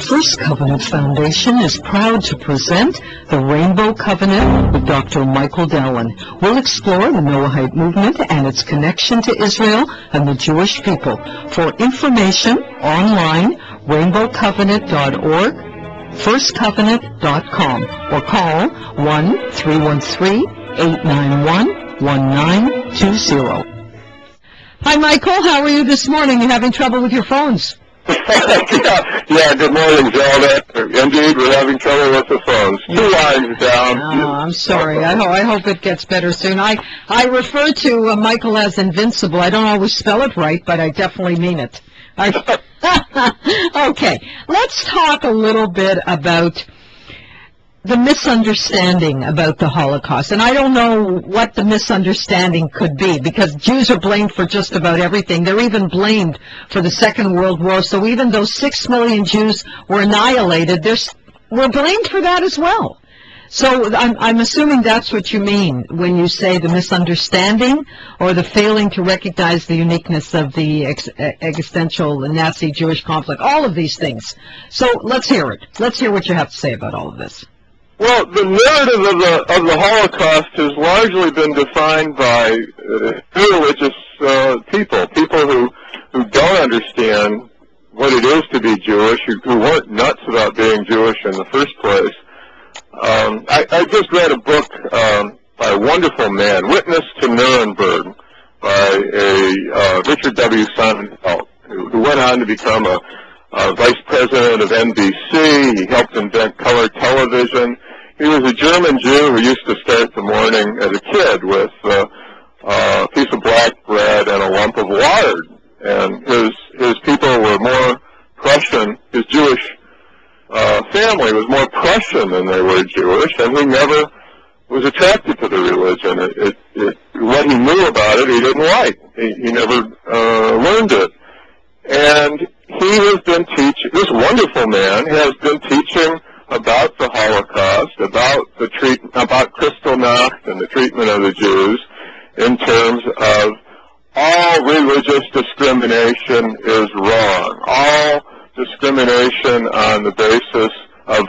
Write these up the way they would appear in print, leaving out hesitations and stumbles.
First Covenant Foundation is proud to present the Rainbow Covenant with Dr. Michael Dallen. We'll explore the Noahide movement and its connection to Israel and the Jewish people. For information, online, rainbowcovenant.org, firstcovenant.com, or call 1-313-891-1920. Hi, Michael. How are you this morning? You having trouble with your phones? Yeah, good morning, Zelda. Indeed, we're having trouble with the phones. 2 lines down. Oh, I'm sorry. I hope it gets better soon. I refer to Michael as invincible. I don't always spell it right, but I definitely mean it. Okay, let's talk a little bit about the misunderstanding about the Holocaust. And I don't know what the misunderstanding could be, because Jews are blamed for just about everything. They're even blamed for the Second World War. So even though 6 million Jews were annihilated, we're blamed for that as well. So I'm assuming that's what you mean when you say the misunderstanding or the failing to recognize the uniqueness of the existential Nazi-Jewish conflict, all of these things. So let's hear it. Let's hear what you have to say about all of this. Well, the narrative of the Holocaust has largely been defined by irreligious people who don't understand what it is to be Jewish, who weren't nuts about being Jewish in the first place. I just read a book by a wonderful man, Witness to Nuremberg, by a Richard W. Sonnenfeld, who went on to become a vice president of NBC. He helped invent color television. He was a German Jew who used to start the morning as a kid with a piece of black bread and a lump of lard. And his people were more Prussian. His Jewish family was more Prussian than they were Jewish, and he never was attracted to the religion. What he knew about it, he didn't like. He never learned it. And he has been teaching, this wonderful man has been teaching about the Holocaust, about Kristallnacht and the treatment of the Jews in terms of all religious discrimination is wrong. All discrimination on the basis of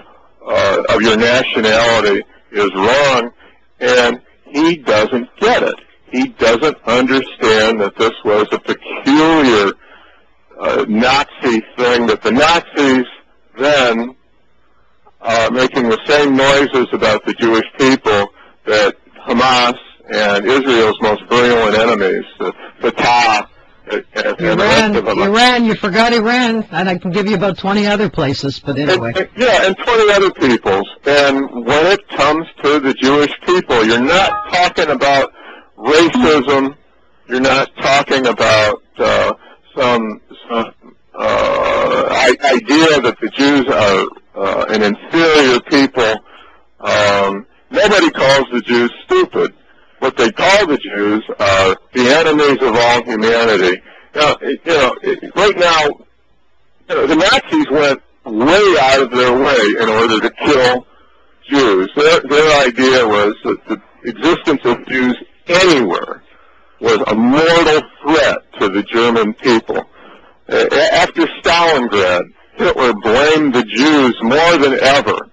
your nationality is wrong, and he doesn't get it. He doesn't understand that this was a peculiar Nazi thing, that the Nazis then making the same noises about the Jewish people that Hamas and Israel's most virulent enemies, Fatah, and the rest of them. Iran, you forgot Iran, and I can give you about 20 other places, but anyway. And 20 other peoples. And when it comes to the Jewish people, you're not talking about racism, you're not talking about some idea that the Jews are an inferior people. Nobody calls the Jews stupid. What they call the Jews are the enemies of all humanity. Now, right now, the Nazis went way out of their way in order to kill Jews. Their idea was that the existence of Jews anywhere was a mortal threat to the German people. After Stalingrad, Hitler blamed the Jews more than ever.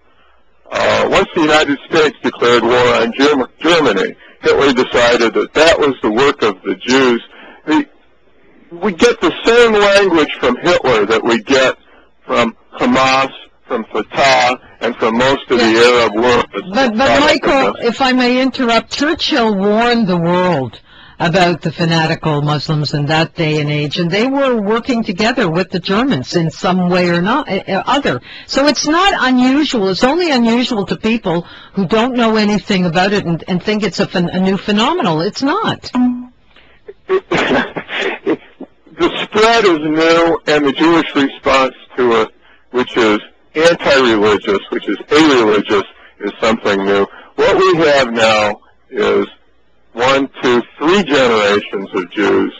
Once the United States declared war on Germany, Hitler decided that that was the work of the Jews. We get the same language from Hitler that we get from Hamas, from Fatah, and from most of the Arab world. But Michael, if I may interrupt, Churchill warned the world about the fanatical Muslims in that day and age, and they were working together with the Germans in some way or other. So it's not unusual. It's only unusual to people who don't know anything about it and think it's a new phenomenon. It's not. The spread is new, and the Jewish response to it, which is anti-religious, which is a-religious, is something new. What we have now is 1, 2, 3 generations of Jews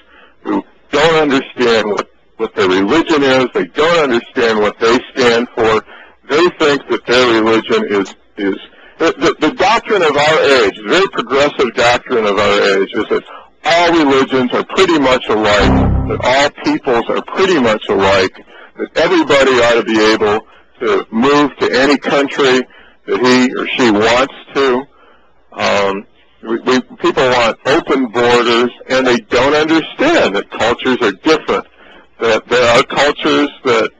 who don't understand what their religion is. They don't understand what they stand for. They think that their religion is the doctrine of our age, the very progressive doctrine of our age, is that all religions are pretty much alike, that all peoples are pretty much alike, that everybody ought to be able to move to any country that he or she wants to. People want open borders, and they don't understand that cultures are different, that there are cultures that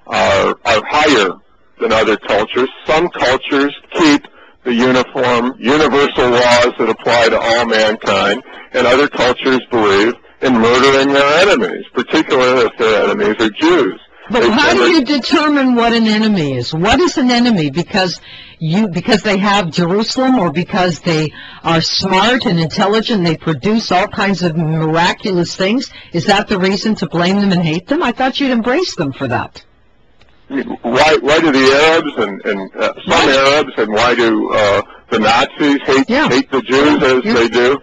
are higher than other cultures. Some cultures keep the universal laws that apply to all mankind, and other cultures believe in murdering their enemies, particularly if their enemies are Jews. But how do you determine what an enemy is? What is an enemy? Because they have Jerusalem, or because they are smart and intelligent, they produce all kinds of miraculous things? Is that the reason to blame them and hate them? I thought you'd embrace them for that. Why do the Arabs and some Arabs, and why do the Nazis hate the Jews as they do?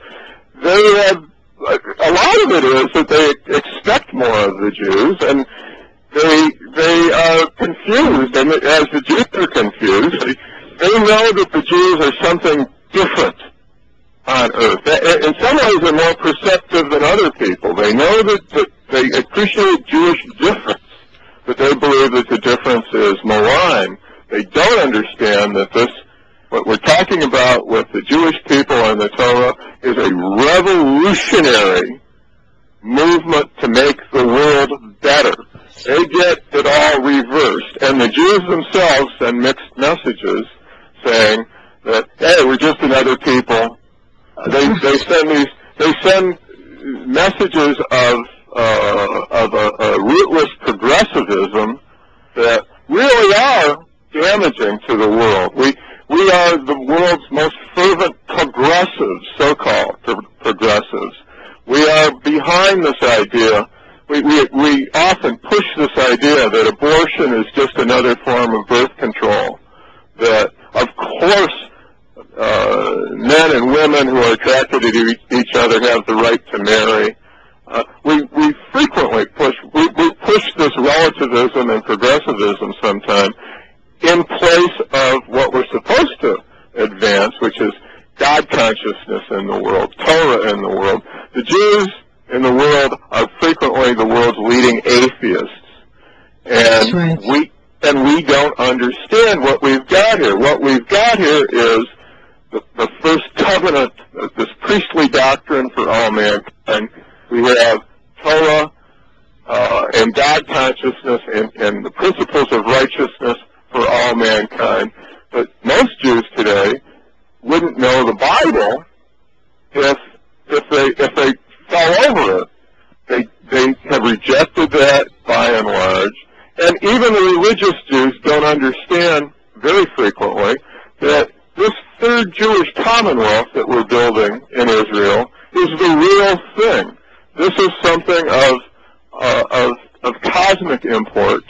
They have, a lot of it is that they expect more of the Jews, and they are confused, and as the Jews are confused, they know that the Jews are something different on earth. In some ways, they're more perceptive than other people. They know that they appreciate Jewish difference, but they believe that the difference is malign. They don't understand that what we're talking about with the Jewish people and the Torah is a revolutionary movement to make the world better. They get it all reversed, and the Jews themselves send mixed messages saying that, hey, we're just another people. They send messages of a rootless progressivism that really are damaging to the world. We are the world's most fervent progressives, so-called progressives. We are behind this idea. We often push this idea that abortion is just another form of birth control, that, of course, men and women who are attracted to each other have the right to marry. We frequently push this relativism and progressivism sometimes in place of what we're supposed to advance, which is God consciousness in the world, Torah in the world. The Jews in the world are frequently the world's leading atheists, and we don't understand what we've got here. What we've got here is the first covenant, this priestly doctrine for all mankind. We have Torah and God consciousness and the principles of righteousness for all mankind. But most Jews today wouldn't know the Bible if they fell over it. They have rejected that by and large. And even the religious Jews don't understand very frequently that this third Jewish commonwealth that we're building in Israel is the real thing. This is something of cosmic import,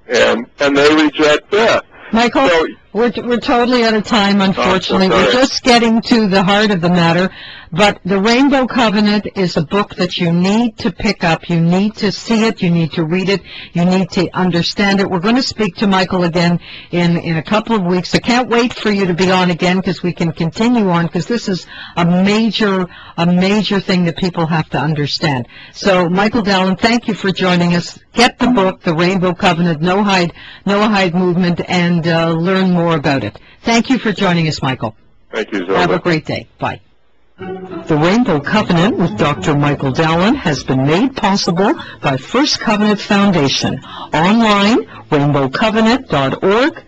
and they reject that. Michael, so, we're totally out of time, unfortunately. We're just getting to the heart of the matter. But the Rainbow Covenant is a book that you need to pick up. You need to see it. You need to read it. You need to understand it. We're going to speak to Michael again in a couple of weeks. I can't wait for you to be on again because we can continue on, because this is a major thing that people have to understand. So, Michael Dallen, thank you for joining us. Get the book, The Rainbow Covenant, Noahide Movement, and learn more about it. Thank you for joining us, Michael. Thank you, Zelda. Have a great day. Bye. The Rainbow Covenant with Dr. Michael Dallen has been made possible by First Covenant Foundation. Online, rainbowcovenant.org,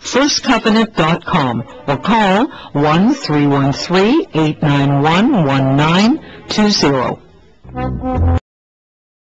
firstcovenant.com, or call 1-313-891-1920.